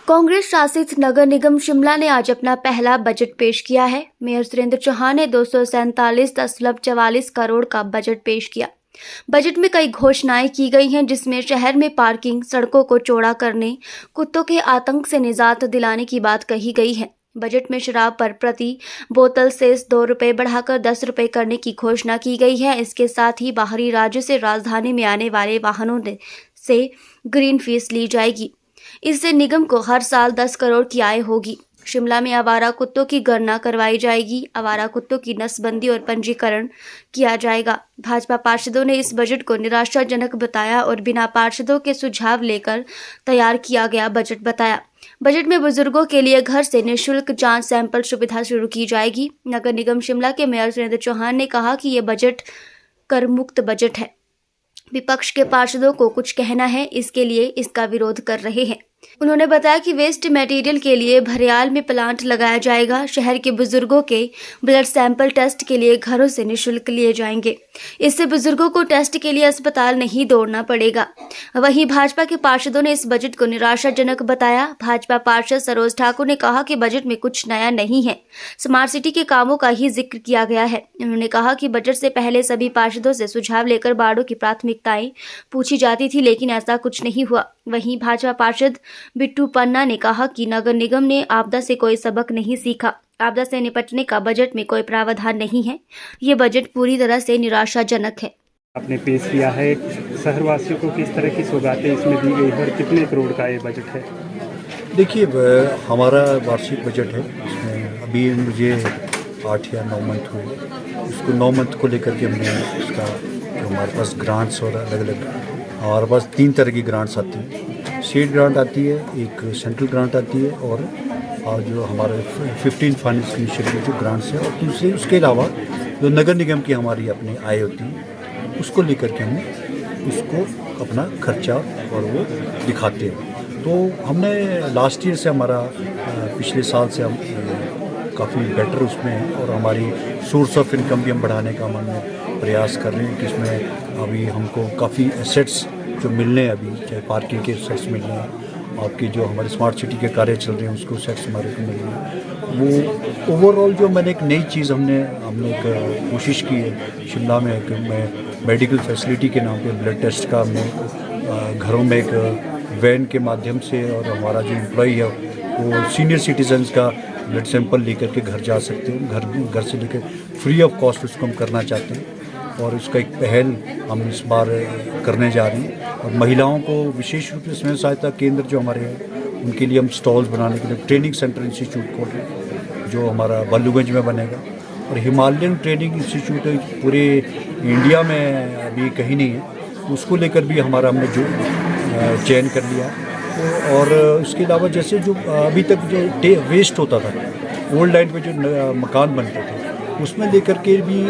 कांग्रेस शासित नगर निगम शिमला ने आज अपना पहला बजट पेश किया है। मेयर सुरेंद्र चौहान ने 247.44 करोड़ का बजट पेश किया। बजट में कई घोषणाएं की गई हैं, जिसमें शहर में पार्किंग, सड़कों को चौड़ा करने, कुत्तों के आतंक से निजात दिलाने की बात कही गई है। बजट में शराब पर प्रति बोतल सेस 2 रुपये बढ़ाकर 10 रुपये करने की घोषणा की गई है। इसके साथ ही बाहरी राज्य से राजधानी में आने वाले वाहनों से ग्रीन फीस ली जाएगी। इससे निगम को हर साल 10 करोड़ की आय होगी। शिमला में आवारा कुत्तों की गणना करवाई जाएगी। आवारा कुत्तों की नस्बंदी और पंजीकरण किया जाएगा। भाजपा पार्षदों ने इस बजट को निराशाजनक बताया और बिना पार्षदों के सुझाव लेकर तैयार किया गया बजट बताया। बजट में बुजुर्गों के लिए घर से निःशुल्क जांच सैंपल सुविधा शुरू की जाएगी। नगर निगम शिमला के मेयर सुरेंद्र चौहान ने कहा कि ये बजट कर मुक्त बजट है। विपक्ष के पार्षदों को कुछ कहना है, इसके लिए इसका विरोध कर रहे हैं। उन्होंने बताया कि वेस्ट मटेरियल के लिए भरियाल में प्लांट लगाया जाएगा। शहर के बुजुर्गों के ब्लड सैंपल टेस्ट के लिए घरों से निःशुल्क लिए जाएंगे। इससे बुजुर्गों को टेस्ट के लिए अस्पताल नहीं दौड़ना पड़ेगा। वहीं भाजपा के पार्षदों ने इस बजट को निराशाजनक बताया। भाजपा पार्षद सरोज ठाकुर ने कहा कि बजट में कुछ नया नहीं है, स्मार्ट सिटी के कामों का ही जिक्र किया गया है। उन्होंने कहा कि बजट से पहले सभी पार्षदों से सुझाव लेकर वार्डों की प्राथमिकताएं पूछी जाती थी, लेकिन ऐसा कुछ नहीं हुआ। वहीं भाजपा पार्षद बिट्टू पन्ना ने कहा कि नगर निगम ने आपदा से कोई सबक नहीं सीखा। आपदा से निपटने का बजट में कोई प्रावधान नहीं है। ये बजट पूरी तरह से निराशाजनक है। आपने पेश किया है, शहरवासियों को किस तरह की सौगातें इसमें दी गई है और कितने करोड़ का ये बजट है? देखिए, हमारा वार्षिक बजट है। इसमें अभी मुझे 8 या 9 मंथ हुए। उसको 9 मंथ को लेकर के हमने उसका जो हमारे पास ग्रांट्स और अलग अलग हमारे पास 3 तरह की ग्रांट्स आती हैं। स्टेट ग्रांट आती है, एक सेंट्रल ग्रांट आती है और जो हमारे 15 फाइनेंस इनिशिएटिव जो ग्रांट्स है, और दूसरे उसके अलावा जो नगर निगम की हमारी अपनी आय होती है, उसको लेकर के हम उसको अपना खर्चा और वो दिखाते हैं। तो हमने लास्ट ईयर से हमारा पिछले साल से हम काफ़ी बेटर उसमें है और हमारी सोर्स ऑफ इनकम भी हम बढ़ाने का हमने प्रयास कर रहे हैं कि इसमें अभी हमको काफ़ी एसेट्स जो मिलने हैं, अभी चाहे पार्किंग के सेट्स मिल रहे हैं, आपकी जो हमारे स्मार्ट सिटी के कार्य चल रहे हैं उसको सेट्स हमारे को मिल रहे हैं। वो ओवरऑल जो मैंने एक नई चीज़ हमने एक कोशिश की है शिमला में, एक मेडिकल फैसिलिटी के नाम पे ब्लड टेस्ट का हमने घरों में एक वैन के माध्यम से, और हमारा जो एम्प्लॉई है वो सीनियर सिटीजन्स का ब्लड सैंपल लेकर के घर जा सकते हैं। घर से लेकर फ्री ऑफ कॉस्ट उसको हम करना चाहते हैं और उसका एक पहल हम इस बार करने जा रहे हैं। और महिलाओं को विशेष रूप से स्वयं सहायता केंद्र जो हमारे हैं उनके लिए हम स्टॉल्स बनाने के लिए ट्रेनिंग सेंटर इंस्टीट्यूट खोल रहे हैं जो हमारा बल्लूगंज में बनेगा। और हिमालयन ट्रेनिंग इंस्टीट्यूट पूरे इंडिया में अभी कहीं नहीं है, उसको लेकर भी हमारा हमने जो चयन कर लिया। और इसके अलावा जैसे जो अभी तक जो वेस्ट होता था, ओल्ड लाइन पे जो मकान बनते थे, उसमें लेकर के भी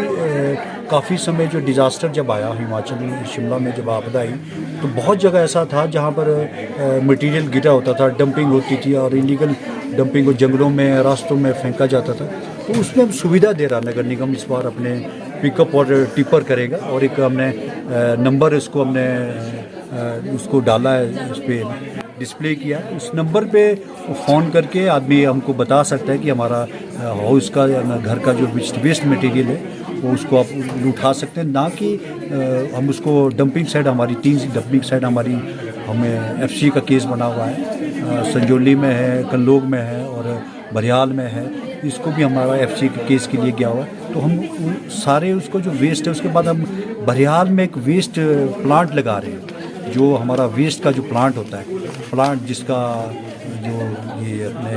काफ़ी समय जो डिज़ास्टर जब आया हिमाचल में, शिमला में जब आपदा आई, तो बहुत जगह ऐसा था जहाँ पर मटेरियल गिरा होता था, डंपिंग होती थी और इलीगल डंपिंग को जंगलों में, रास्तों में फेंका जाता था। तो उसमें हम सुविधा दे रहा नगर निगम इस बार अपने पिकअप और टिपर करेगा और एक हमने नंबर इसको हमने उसको डाला है, इस पर डिस्प्ले किया। उस नंबर पे फ़ोन करके आदमी हमको बता सकता है कि हमारा हाउस का या घर का जो वेस्ट मटेरियल है वो उसको आप उठा सकते हैं, ना कि हम उसको डंपिंग साइड, हमारी 3 डंपिंग साइड हमारी हमें एफसी का केस बना हुआ है, संजौली में है, कल्लोग में है और भरियाल में है। इसको भी हमारा एफसी के केस के लिए गया हुआ है। तो हम सारे उसको जो वेस्ट है, उसके बाद हम भरियाल में एक वेस्ट प्लांट लगा रहे हैं, जो हमारा वेस्ट का जो प्लांट होता है, प्लांट जिसका जो ये अपने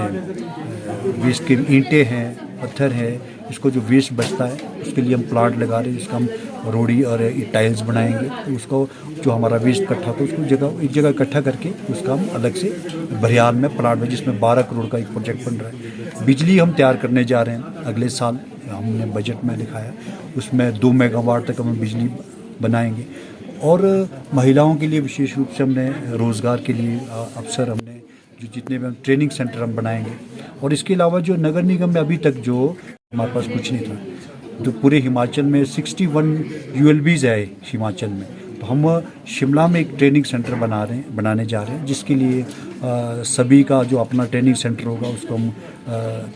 वेस्ट के ईंटें हैं, पत्थर है, इसको जो वेस्ट बचता है उसके लिए हम प्लांट लगा रहे हैं, जिसका हम रोड़ी और टाइल्स बनाएंगे। तो उसको जो हमारा वेस्ट इकट्ठा होता है उसको एक जगह इकट्ठा करके उसका हम अलग से भरियाल में प्लांट में, जिसमें 12 करोड़ का एक प्रोजेक्ट बन रहा है। बिजली हम तैयार करने जा रहे हैं अगले साल, हमने बजट में लिखाया, उसमें 2 मेगावाट तक हम बिजली बनाएंगे। और महिलाओं के लिए विशेष रूप से हमने रोज़गार के लिए अवसर हमने जो जितने भी ट्रेनिंग सेंटर हम बनाएंगे। और इसके अलावा जो नगर निगम में अभी तक जो हमारे पास कुछ नहीं था, जो पूरे हिमाचल में 61 ULBs है हिमाचल में, तो हम शिमला में एक ट्रेनिंग सेंटर बनाने जा रहे हैं, जिसके लिए सभी का जो अपना ट्रेनिंग सेंटर होगा उसको हम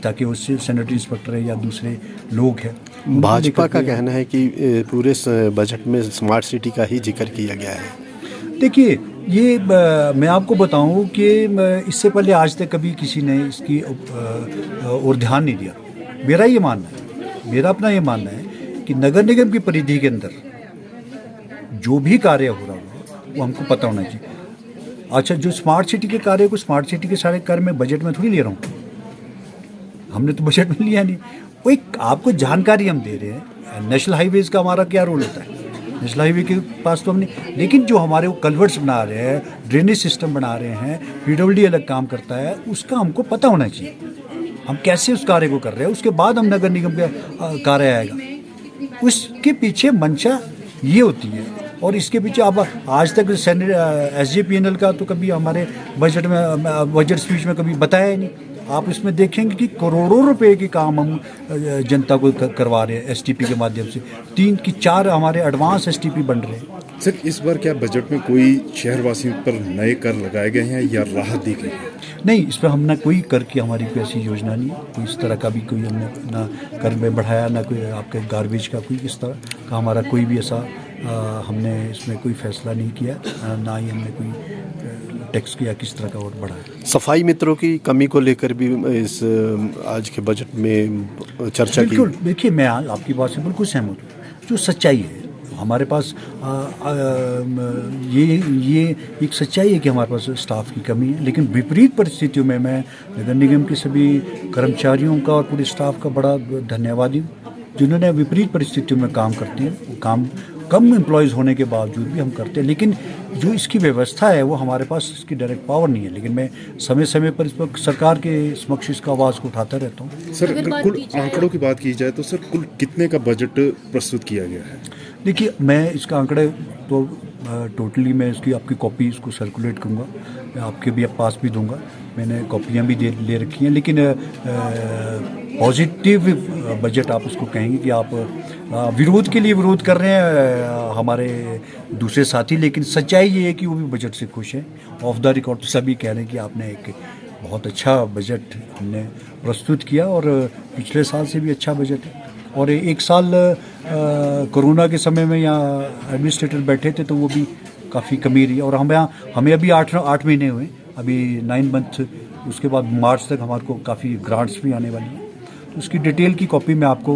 ताकि उससे सैनिटरी इंस्पेक्टर है या दूसरे लोग हैं। भाजपा का कहना है कि पूरे बजट में स्मार्ट सिटी का ही जिक्र किया गया है। देखिए, ये मैं आपको बताऊं कि इससे पहले आज तक कभी किसी ने इसकी और ध्यान नहीं दिया। मेरा अपना ये मानना है कि नगर निगम की परिधि के अंदर जो भी कार्य हो रहा हो वो हमको पता होना चाहिए। अच्छा, जो स्मार्ट सिटी के कार्य को स्मार्ट सिटी के सारे कार्य मैं बजट में थोड़ी ले रहा हूँ, हमने तो बजट में लिया नहीं। वो एक आपको जानकारी हम दे रहे हैं। नेशनल हाईवेज का हमारा क्या रोल होता है, नेशनल हाईवे के पास तो हमने, लेकिन जो हमारे वो कल्वर्ट्स बना रहे हैं, ड्रेनेज सिस्टम बना रहे हैं, PWD अलग काम करता है, उसका हमको पता होना चाहिए हम कैसे उस कार्य को कर रहे हैं। उसके बाद हम नगर निगम का कार्य आएगा। उसके पीछे मंशा ये होती है। और इसके पीछे अब आज तक SJPNL का तो कभी हमारे बजट स्पीच में कभी बताया ही नहीं। आप इसमें देखेंगे कि करोड़ों रुपए के काम हम जनता को करवा रहे हैं STP के माध्यम से। 3 की 4 हमारे एडवांस STP बन रहे हैं। सर, इस बार क्या बजट में कोई शहरवासियों पर नए कर लगाए गए हैं या राहत दी गई है? नहीं, इस पर हमने कोई कर की हमारी कोई ऐसी योजना नहीं है। कोई इस तरह का भी कोई हमने ना कर में बढ़ाया, ना कोई आपके गार्बेज का कोई इस तरह का हमारा कोई भी ऐसा हमने इसमें कोई फैसला नहीं किया, ना ही हमने कोई टैक्स किया किस तरह का और बढ़ाया। सफाई मित्रों की कमी को लेकर भी इस आज के बजट में चर्चा की। बिल्कुल, देखिए मैं आपकी बात से बिल्कुल सहमत हूँ। जो सच्चाई है हमारे पास ये एक सच्चाई है कि हमारे पास स्टाफ की कमी है, लेकिन विपरीत परिस्थितियों में मैं नगर निगम के सभी कर्मचारियों का और पूरे स्टाफ का बड़ा धन्यवादी हूँ, जिन्होंने विपरीत परिस्थितियों में काम करते हैं। वो काम कम एम्प्लॉयज़ होने के बावजूद भी हम करते हैं, लेकिन जो इसकी व्यवस्था है वो हमारे पास इसकी डायरेक्ट पावर नहीं है। लेकिन मैं समय समय पर इस पर सरकार के समक्ष इसका आवाज़ को उठाता रहता हूँ। सर, अगर कुल आंकड़ों की बात की जाए तो सर कुल कितने का बजट प्रस्तुत किया गया है? देखिए, मैं इसका आंकड़े तो टोटली मैं इसकी आपकी कॉपी इसको सर्कुलेट करूँगा, मैं आपके भी पास भी दूंगा। मैंने कॉपियाँ भी ले रखी हैं, लेकिन पॉजिटिव बजट आप उसको कहेंगे कि आप विरोध के लिए विरोध कर रहे हैं हमारे दूसरे साथी, लेकिन सच्चाई ये है कि वो भी बजट से खुश हैं। ऑफ द रिकॉर्ड तो सभी कह रहे हैं कि आपने एक बहुत अच्छा बजट हमने प्रस्तुत किया और पिछले साल से भी अच्छा बजट है। और एक साल कोरोना के समय में यहाँ एडमिनिस्ट्रेटर बैठे थे तो वो भी काफ़ी कमी रही, और हमें अभी 8 महीने हुए, अभी 9 मंथ, उसके बाद मार्च तक हमारे को काफ़ी ग्रांट्स भी आने वाली हैं। तो उसकी डिटेल की कॉपी मैं आपको